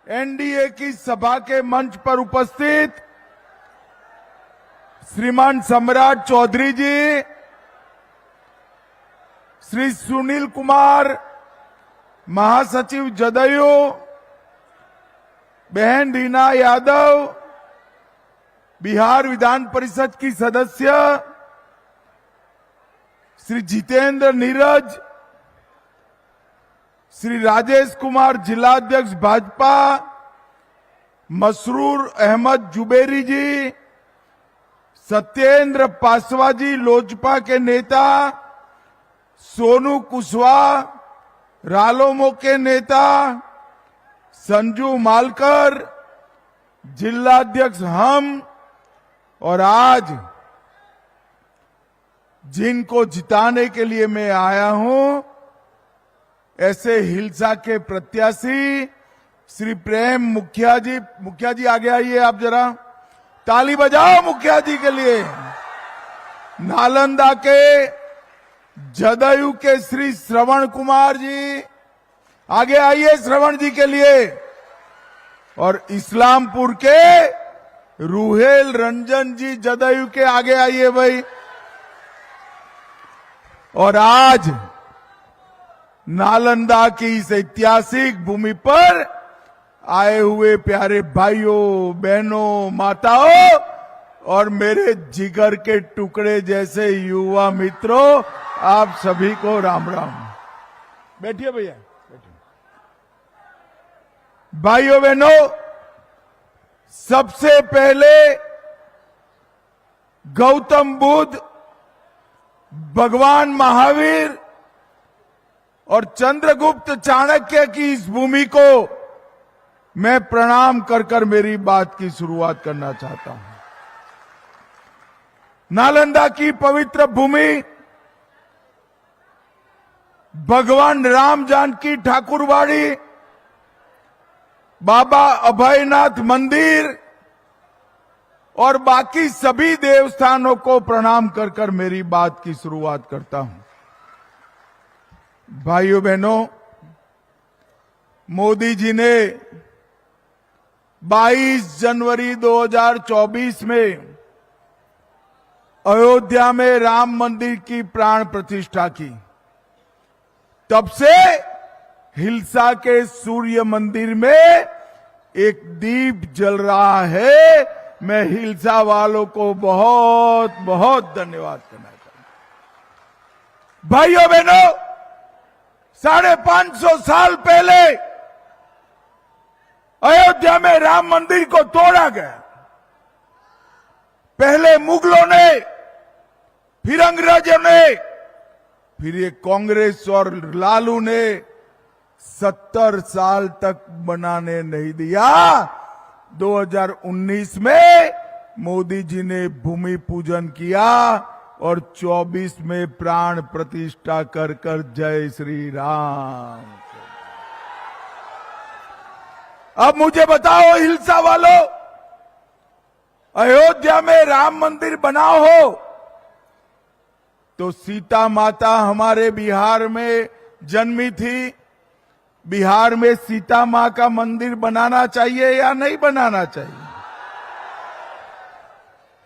NDA की सभा के मंच पर उपस्थित श्रीमान सम्राट चौधरी जी, श्री सुनील कुमार महासचिव जदयू, बहन रीना यादव बिहार विधान परिषद की सदस्य, श्री जितेंद्र नीरज, श्री राजेश कुमार जिलाध्यक्ष भाजपा, मसरूर अहमद जुबेरी जी, सत्येंद्र पासवा जी लोजपा के नेता, सोनू कुशवाहा रालोमो के नेता, संजू मालकर जिलाध्यक्ष हम, और आज जिनको जिताने के लिए मैं आया हूं, ऐसे हिलसा के प्रत्याशी श्री प्रेम मुखिया जी आगे आइए आप जरा, ताली बजाओ मुखिया जी के लिए। नालंदा के जदयू के श्री श्रवण कुमार जी आगे आइए श्रवण जी के लिए, और इस्लामपुर के रूहेल रंजन जी जदयू के आगे आइए भाई। और आज नालंदा की इस ऐतिहासिक भूमि पर आए हुए प्यारे भाइयों बहनों माताओं और मेरे जिगर के टुकड़े जैसे युवा मित्रों, आप सभी को राम राम। बैठिए भैया, बैठिए। भाइयों बहनों, सबसे पहले गौतम बुद्ध, भगवान महावीर और चंद्रगुप्त चाणक्य की इस भूमि को मैं प्रणाम कर कर मेरी बात की शुरुआत करना चाहता हूं। नालंदा की पवित्र भूमि, भगवान राम जानकी ठाकुरवाड़ी, बाबा अभयनाथ मंदिर और बाकी सभी देवस्थानों को प्रणाम कर कर मेरी बात की शुरुआत करता हूं। भाइयों बहनों, मोदी जी ने 22 जनवरी 2024 में अयोध्या में राम मंदिर की प्राण प्रतिष्ठा की। तब से हिलसा के सूर्य मंदिर में एक दीप जल रहा है। मैं हिलसा वालों को बहुत बहुत धन्यवाद करना चाहता हूं। भाइयों बहनों, 550 साल पहले अयोध्या में राम मंदिर को तोड़ा गया। पहले मुगलों ने, फिर अंग्रेजों ने, फिर ये कांग्रेस और लालू ने 70 साल तक बनाने नहीं दिया। 2019 में मोदी जी ने भूमि पूजन किया और 24 में प्राण प्रतिष्ठा कर कर जय श्री राम। अब मुझे बताओ हिलसा वालों, अयोध्या में राम मंदिर बना हो तो सीता माता हमारे बिहार में जन्मी थी। बिहार में सीता मां का मंदिर बनाना चाहिए या नहीं बनाना चाहिए?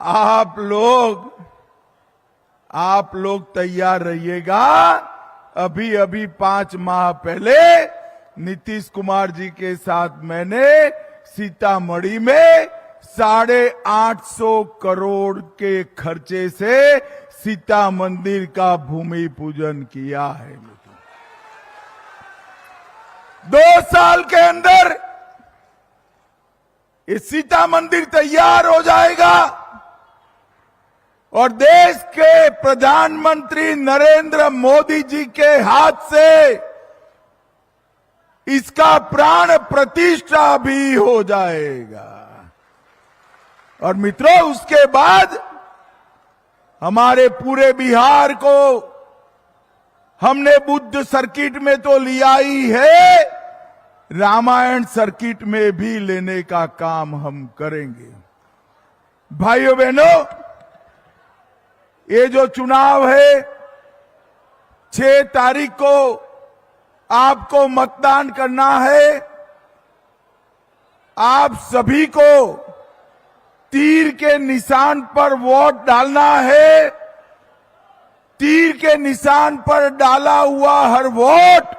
आप लोग तैयार रहिएगा। अभी अभी 5 माह पहले नीतीश कुमार जी के साथ मैंने सीतामढ़ी में 850 करोड़ के खर्चे से सीता मंदिर का भूमि पूजन किया है। 2 साल के अंदर ये सीता मंदिर तैयार हो जाएगा और देश के प्रधानमंत्री नरेंद्र मोदी जी के हाथ से इसका प्राण प्रतिष्ठा भी हो जाएगा। और मित्रों, उसके बाद हमारे पूरे बिहार को हमने बुद्ध सर्किट में तो लिया ही है, रामायण सर्किट में भी लेने का काम हम करेंगे। भाइयों बहनों, ये जो चुनाव है 6 तारीख को आपको मतदान करना है। आप सभी को तीर के निशान पर वोट डालना है। तीर के निशान पर डाला हुआ हर वोट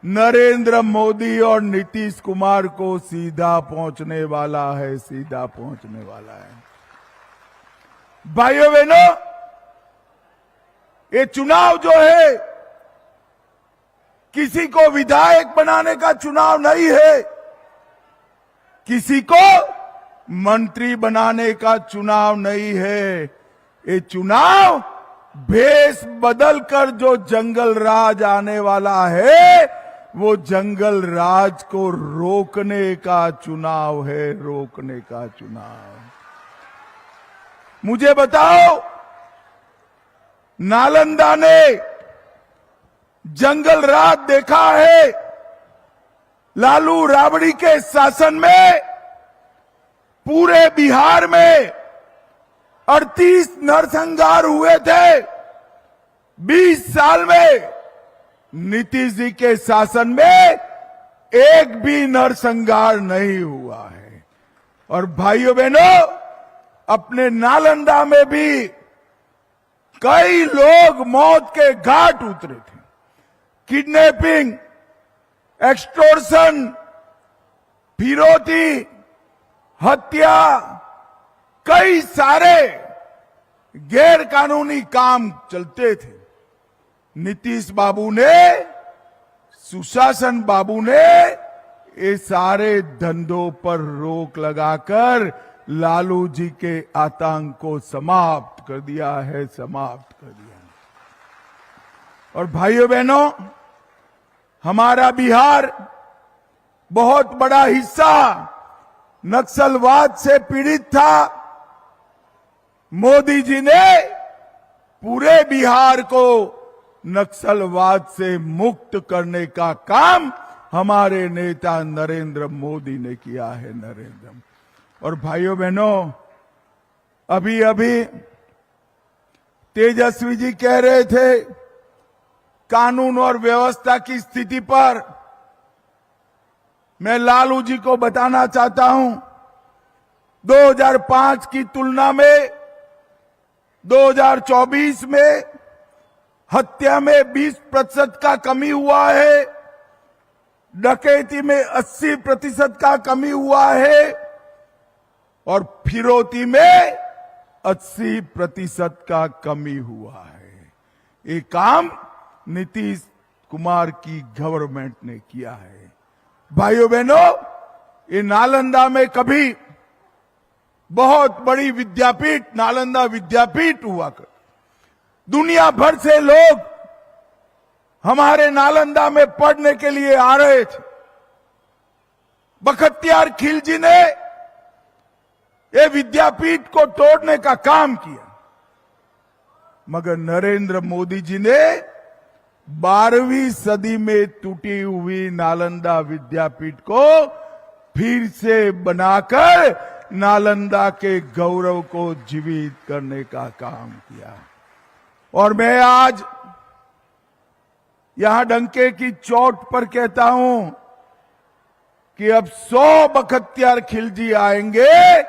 नरेंद्र मोदी और नीतीश कुमार को सीधा पहुंचने वाला है, सीधा पहुंचने वाला है। भाइयों बहनों, ये चुनाव जो है किसी को विधायक बनाने का चुनाव नहीं है, किसी को मंत्री बनाने का चुनाव नहीं है। ये चुनाव भेष बदलकर जो जंगल राज आने वाला है, वो जंगल राज को रोकने का चुनाव है, रोकने का चुनाव। मुझे बताओ, नालंदा ने जंगल राज देखा है? लालू राबड़ी के शासन में पूरे बिहार में 38 नरसंहार हुए थे। 20 साल में नीतीश जी के शासन में एक भी नरसंहार नहीं हुआ है। और भाइयों बहनों, अपने नालंदा में भी कई लोग मौत के घाट उतरे थे। किडनैपिंग, एक्सटॉर्शन, फिरौती, हत्या, कई सारे गैर कानूनी काम चलते थे। नीतीश बाबू ने, सुशासन बाबू ने ये सारे धंधों पर रोक लगाकर लालू जी के आतंक को समाप्त कर दिया है, समाप्त कर दिया है। और भाइयों बहनों, हमारा बिहार बहुत बड़ा हिस्सा नक्सलवाद से पीड़ित था। मोदी जी ने पूरे बिहार को नक्सलवाद से मुक्त करने का काम हमारे नेता नरेंद्र मोदी ने किया है, नरेंद्र। और भाइयों बहनों, अभी अभी तेजस्वी जी कह रहे थे कानून और व्यवस्था की स्थिति पर। मैं लालू जी को बताना चाहता हूं, 2005 की तुलना में 2024 में हत्या में 20% का कमी हुआ है, डकैती में 80% का कमी हुआ है और फिरौती में 80% का कमी हुआ है। ये काम नीतीश कुमार की गवर्नमेंट ने किया है। भाइयों बहनों, ये नालंदा में कभी बहुत बड़ी विद्यापीठ, नालंदा विद्यापीठ हुआ कर दुनिया भर से लोग हमारे नालंदा में पढ़ने के लिए आ रहे थे। बख्तियार खिलजी ने ये विद्यापीठ को तोड़ने का काम किया, मगर नरेंद्र मोदी जी ने 12वीं सदी में टूटी हुई नालंदा विद्यापीठ को फिर से बनाकर नालंदा के गौरव को जीवित करने का काम किया। और मैं आज यहां डंके की चोट पर कहता हूं कि अब 100 बख्तियार खिलजी आएंगे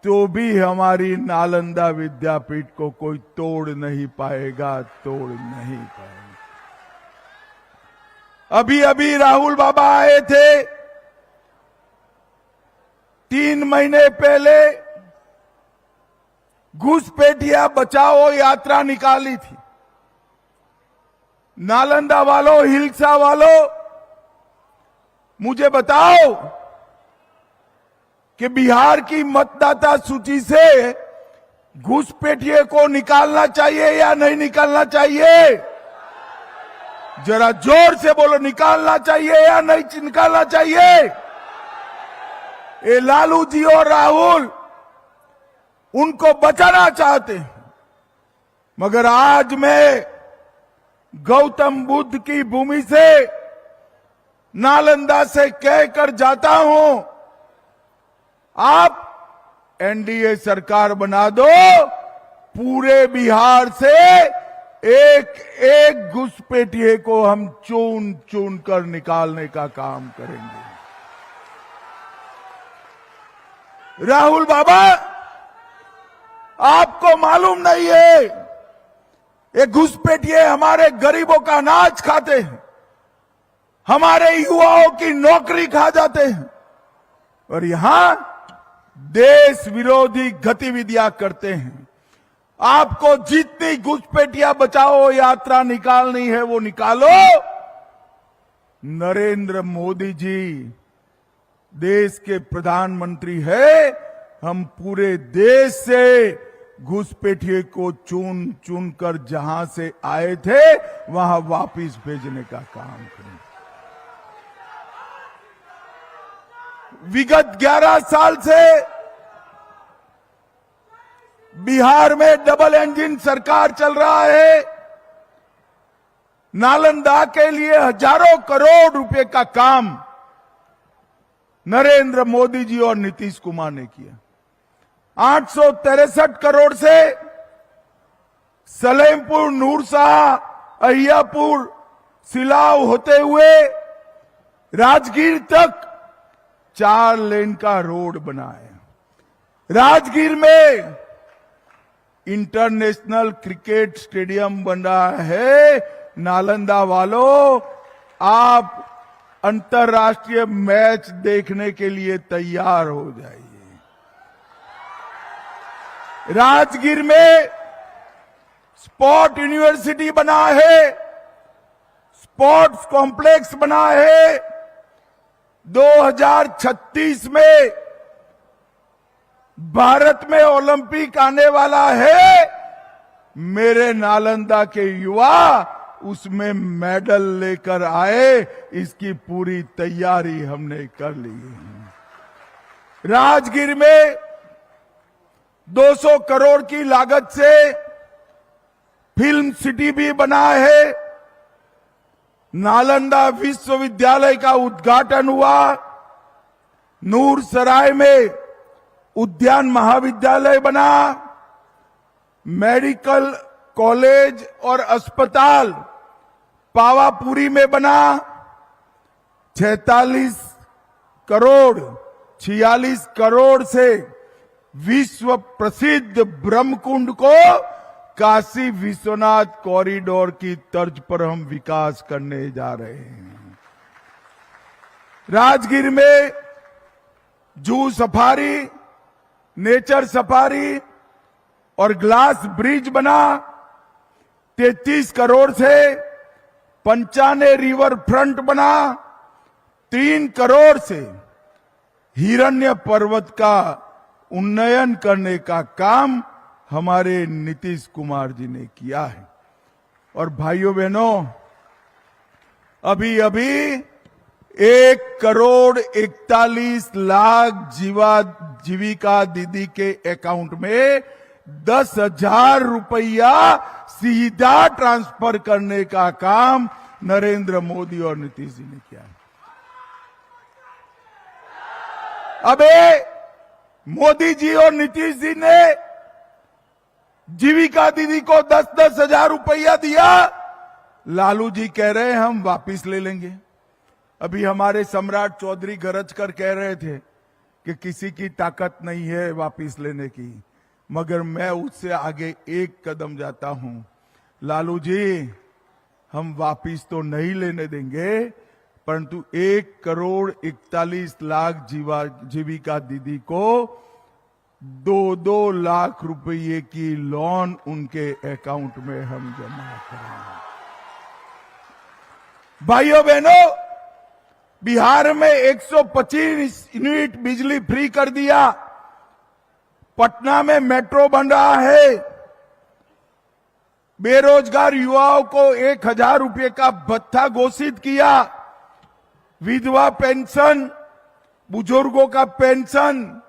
तो भी हमारी नालंदा विद्यापीठ को कोई तोड़ नहीं पाएगा, तोड़ नहीं पाएगा। अभी अभी राहुल बाबा आए थे, 3 महीने पहले घुसपैठिया बचाओ यात्रा निकाली थी। नालंदा वालों, हिल्सा वालों, मुझे बताओ कि बिहार की मतदाता सूची से घुसपैठिए को निकालना चाहिए या नहीं निकालना चाहिए? जरा जोर से बोलो, निकालना चाहिए या नहीं निकालना चाहिए? ये लालू जी और राहुल उनको बचाना चाहते हैं, मगर आज मैं गौतम बुद्ध की भूमि से, नालंदा से कहकर जाता हूं, आप एनडीए सरकार बना दो, पूरे बिहार से एक एक घुसपैठिए को हम चुन चुन कर निकालने का काम करेंगे। राहुल बाबा, आपको मालूम नहीं है, ये घुसपैठिए हमारे गरीबों का अनाज खाते हैं, हमारे युवाओं की नौकरी खा जाते हैं और यहां देश विरोधी गतिविधियां करते हैं। आपको जितनी घुसपैठिया बचाओ यात्रा निकालनी है वो निकालो। नरेंद्र मोदी जी देश के प्रधानमंत्री है, हम पूरे देश से घुसपैठिए को चुन चुन कर जहां से आए थे वहां वापिस भेजने का काम करें। विगत 11 साल से बिहार में डबल इंजन सरकार चल रहा है। नालंदा के लिए हजारों करोड़ रुपए का काम नरेंद्र मोदी जी और नीतीश कुमार ने किया। 863 करोड़ से सलेमपुर, नूरशाह, अहियापुर, सिलाव होते हुए राजगीर तक 4 लेन का रोड बना है। राजगीर में इंटरनेशनल क्रिकेट स्टेडियम बन रहा है। नालंदा वालों, आप अंतर्राष्ट्रीय मैच देखने के लिए तैयार हो जाइए। राजगीर में स्पोर्ट यूनिवर्सिटी बना है, स्पोर्ट्स कॉम्प्लेक्स बना है। 2036 में भारत में ओलंपिक आने वाला है। मेरे नालंदा के युवा उसमें मेडल लेकर आए, इसकी पूरी तैयारी हमने कर ली है। राजगीर में 200 करोड़ की लागत से फिल्म सिटी भी बना है। नालंदा विश्वविद्यालय का उद्घाटन हुआ। नूरसराय में उद्यान महाविद्यालय बना। मेडिकल कॉलेज और अस्पताल पावापुरी में बना। 46 करोड़ से विश्व प्रसिद्ध ब्रह्मकुंड को काशी विश्वनाथ कॉरिडोर की तर्ज पर हम विकास करने जा रहे हैं। राजगीर में जू सफारी, नेचर सफारी और ग्लास ब्रिज बना। 33 करोड़ से पंचाने रिवर फ्रंट बना। 3 करोड़ से हिरण्य पर्वत का उन्नयन करने का काम हमारे नीतीश कुमार जी ने किया है। और भाइयों बहनों, अभी 1,41,00,000 जीविका दीदी के अकाउंट में 10,000 रुपया सीधा ट्रांसफर करने का काम नरेंद्र मोदी और नीतीश जी ने किया है। अबे मोदी जी और नीतीश जी ने जीविका दीदी को 10-10 हजार रुपया दिया। लालू जी कह रहे हैं हम वापिस ले लेंगे। अभी हमारे सम्राट चौधरी गरजकर कह रहे थे कि किसी की ताकत नहीं है वापिस लेने की, मगर मैं उससे आगे एक कदम जाता हूं। लालू जी, हम वापिस तो नहीं लेने देंगे, परंतु 1,41,00,000 जीविका दीदी को 2-2 लाख रुपये की लोन उनके अकाउंट में हम जमा करेंगे। भाइयों बहनों, बिहार में 125 यूनिट बिजली फ्री कर दिया। पटना में मेट्रो बन रहा है। बेरोजगार युवाओं को 1,000 रुपये का भत्ता घोषित किया। विधवा पेंशन, बुजुर्गों का पेंशन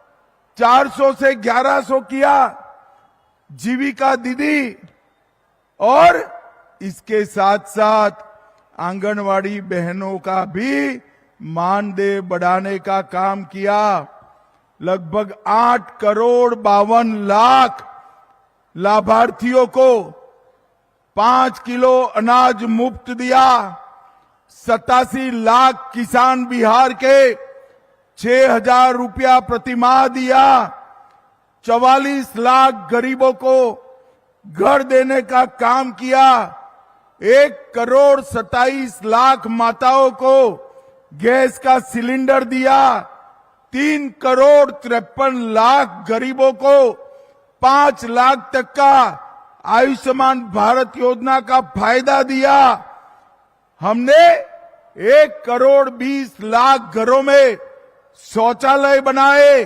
400 से 1100 किया। जीविका दीदी और इसके साथ साथ आंगनवाड़ी बहनों का भी मानदेय बढ़ाने का काम किया। लगभग 8,52,00,000 लाभार्थियों को 5 किलो अनाज मुफ्त दिया। 87 लाख किसान बिहार के 6,000 रुपया प्रतिमाह दिया, 44 लाख गरीबों को घर देने का काम किया, 1,27,00,000 माताओं को गैस का सिलेंडर दिया, 3,53,00,000 गरीबों को 5 लाख तक का आयुष्मान भारत योजना का फायदा दिया। हमने 1,20,00,000 घरों में शौचालय बनाए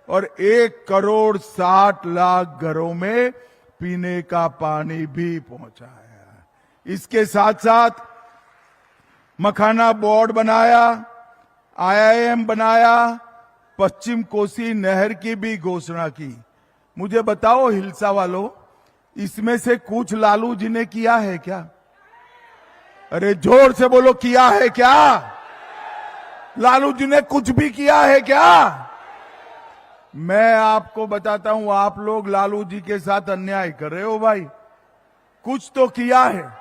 और 1,60,00,000 घरों में पीने का पानी भी पहुंचाया। इसके साथ साथ मखाना बोर्ड बनाया, IIM बनाया, पश्चिम कोसी नहर की भी घोषणा की। मुझे बताओ हिलसा वालों, इसमें से कुछ लालू जी ने किया है क्या? अरे जोर से बोलो, किया है क्या? लालू जी ने कुछ भी किया है क्या? मैं आपको बताता हूं, आप लोग लालू जी के साथ अन्याय कर रहे हो भाई। कुछ तो किया है।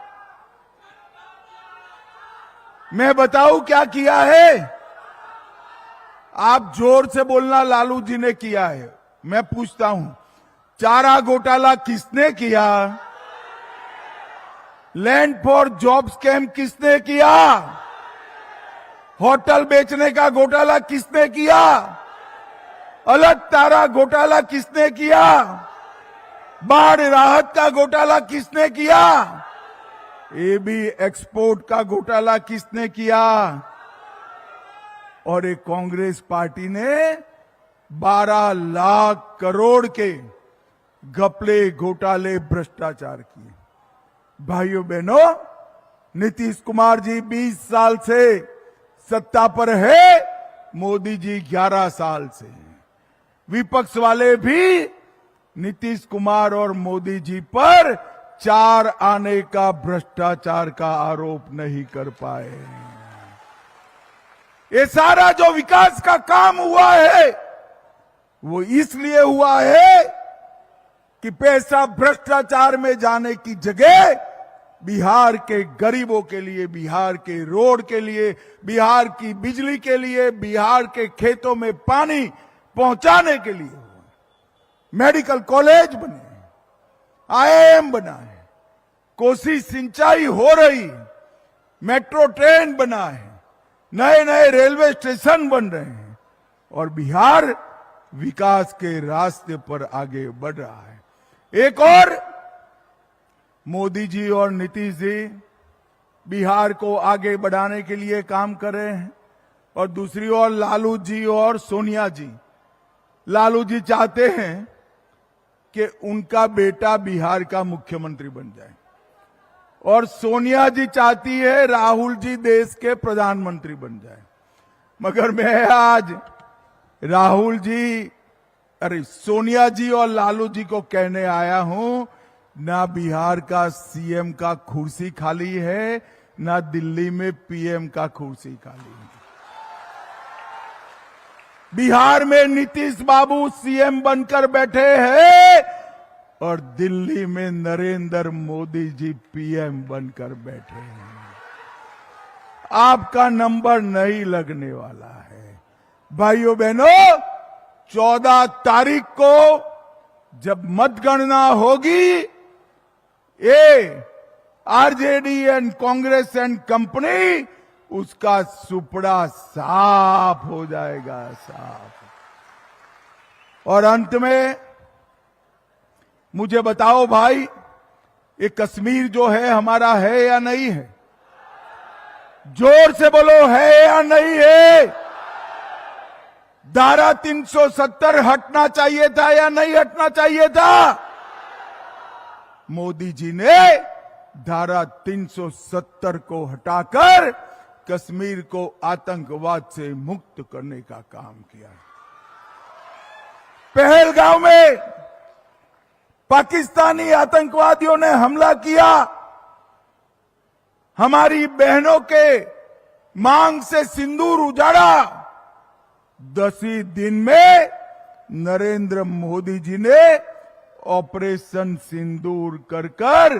मैं बताऊं क्या किया है? आप जोर से बोलना, लालू जी ने किया है। मैं पूछता हूं, चारा घोटाला किसने किया? लैंड फॉर जॉब स्कैम किसने किया? होटल बेचने का घोटाला किसने किया? अलग तारा घोटाला किसने किया? बाढ़ राहत का घोटाला किसने किया? एबी एक्सपोर्ट का घोटाला किसने किया? और एक कांग्रेस पार्टी ने 12 लाख करोड़ के घपले घोटाले भ्रष्टाचार किए। भाइयों बहनों, नीतीश कुमार जी 20 साल से सत्ता पर है, मोदी जी 11 साल से। विपक्ष वाले भी नीतीश कुमार और मोदी जी पर 4 आने का भ्रष्टाचार का आरोप नहीं कर पाए। ये सारा जो विकास का काम हुआ है वो इसलिए हुआ है कि पैसा भ्रष्टाचार में जाने की जगह बिहार के गरीबों के लिए, बिहार के रोड के लिए, बिहार की बिजली के लिए, बिहार के खेतों में पानी पहुंचाने के लिए मेडिकल कॉलेज बने, IIM बना है, कोसी सिंचाई हो रही, मेट्रो ट्रेन बना है, नए नए रेलवे स्टेशन बन रहे हैं और बिहार विकास के रास्ते पर आगे बढ़ रहा है। एक और मोदी जी और नीतीश जी बिहार को आगे बढ़ाने के लिए काम कर रहे हैं और दूसरी ओर लालू जी और सोनिया जी, लालू जी चाहते हैं कि उनका बेटा बिहार का मुख्यमंत्री बन जाए और सोनिया जी चाहती है राहुल जी देश के प्रधानमंत्री बन जाए। मगर मैं आज राहुल जी, सोनिया जी और लालू जी को कहने आया हूं, ना बिहार का सीएम का कुर्सी खाली है, ना दिल्ली में पीएम का कुर्सी खाली है। बिहार में नीतीश बाबू सीएम बनकर बैठे हैं और दिल्ली में नरेंद्र मोदी जी पीएम बनकर बैठे हैं। आपका नंबर नहीं लगने वाला है। भाइयों बहनों, 14 तारीख को जब मतगणना होगी, ये RJD and Congress and company, उसका सुपड़ा साफ हो जाएगा, साफ। और अंत में मुझे बताओ भाई, ये कश्मीर जो है हमारा है या नहीं है? जोर से बोलो, है या नहीं है? धारा 370 हटना चाहिए था या नहीं हटना चाहिए था? मोदी जी ने धारा 370 को हटाकर कश्मीर को आतंकवाद से मुक्त करने का काम किया। पहलगांव में पाकिस्तानी आतंकवादियों ने हमला किया, हमारी बहनों के मांग से सिंदूर उजाड़ा। 10 ही दिन में नरेंद्र मोदी जी ने ऑपरेशन सिंदूर कर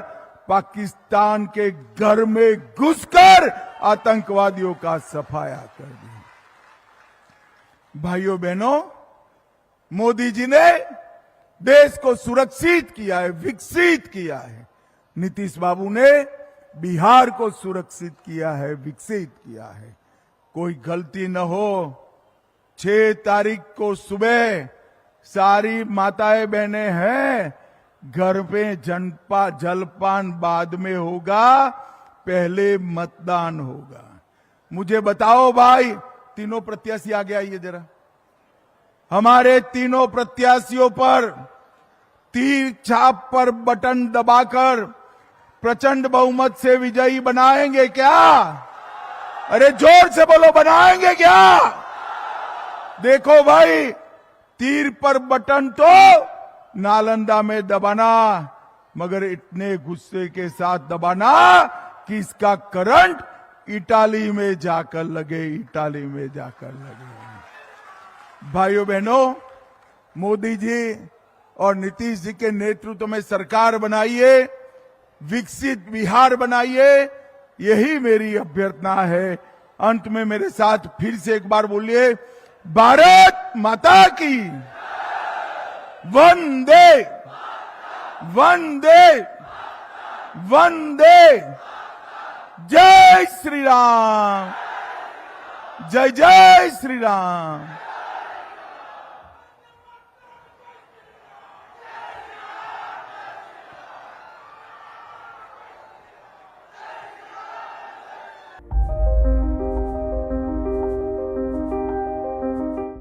पाकिस्तान के घर में घुसकर आतंकवादियों का सफाया कर दिया। भाइयों बहनों, मोदी जी ने देश को सुरक्षित किया है, विकसित किया है। नीतीश बाबू ने बिहार को सुरक्षित किया है, विकसित किया है। कोई गलती न हो, 6 तारीख को सुबह सारी माताएं बहनें हैं, घर पे जलपान बाद में होगा, पहले मतदान होगा। मुझे बताओ भाई, तीनों प्रत्याशी आगे आइए जरा। हमारे तीनों प्रत्याशियों पर तीर छाप पर बटन दबाकर प्रचंड बहुमत से विजयी बनाएंगे क्या? अरे जोर से बोलो, बनाएंगे क्या? देखो भाई, तीर पर बटन तो नालंदा में दबाना, मगर इतने गुस्से के साथ दबाना कि इसका करंट इटाली में जाकर लगे, इटाली में जाकर लगे। भाइयों बहनों, मोदी जी और नीतीश जी के नेतृत्व में सरकार बनाइए, विकसित बिहार बनाइए, यही मेरी अभ्यर्थना है। अंत में मेरे साथ फिर से एक बार बोलिए, भारत माता की वंदे वंदे वंदे। जय श्री राम, जय जय श्री राम।